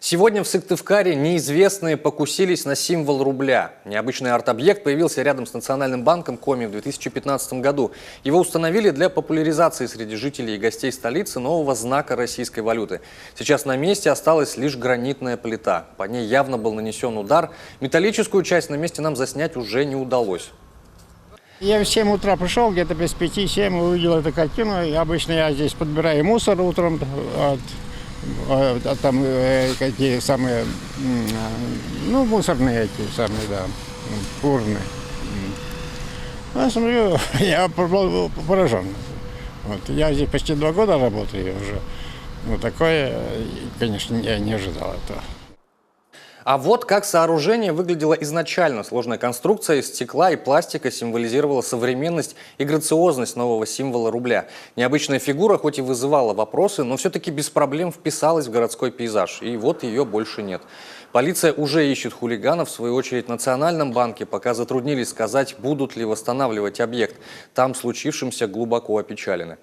Сегодня в Сыктывкаре неизвестные покусились на символ рубля. Необычный арт-объект появился рядом с Национальным банком Коми в 2015 году. Его установили для популяризации среди жителей и гостей столицы нового знака российской валюты. Сейчас на месте осталась лишь гранитная плита. По ней явно был нанесен удар. Металлическую часть на месте нам заснять уже не удалось. Я в 7 утра пришел, где-то без 5-7, увидел эту картину. И обычно я здесь подбираю мусор утром. Там какие самые, ну, мусорные эти самые, да, урны. Я смотрю, я был поражен. Вот, я здесь почти 2 года работаю уже. Ну, такое, конечно, я не ожидал этого. А вот как сооружение выглядело изначально. Сложная конструкция из стекла и пластика символизировала современность и грациозность нового символа рубля. Необычная фигура хоть и вызывала вопросы, но все-таки без проблем вписалась в городской пейзаж. И вот ее больше нет. Полиция уже ищет хулиганов. В свою очередь, в Национальном банке пока затруднились сказать, будут ли восстанавливать объект. Там случившимся глубоко опечалены.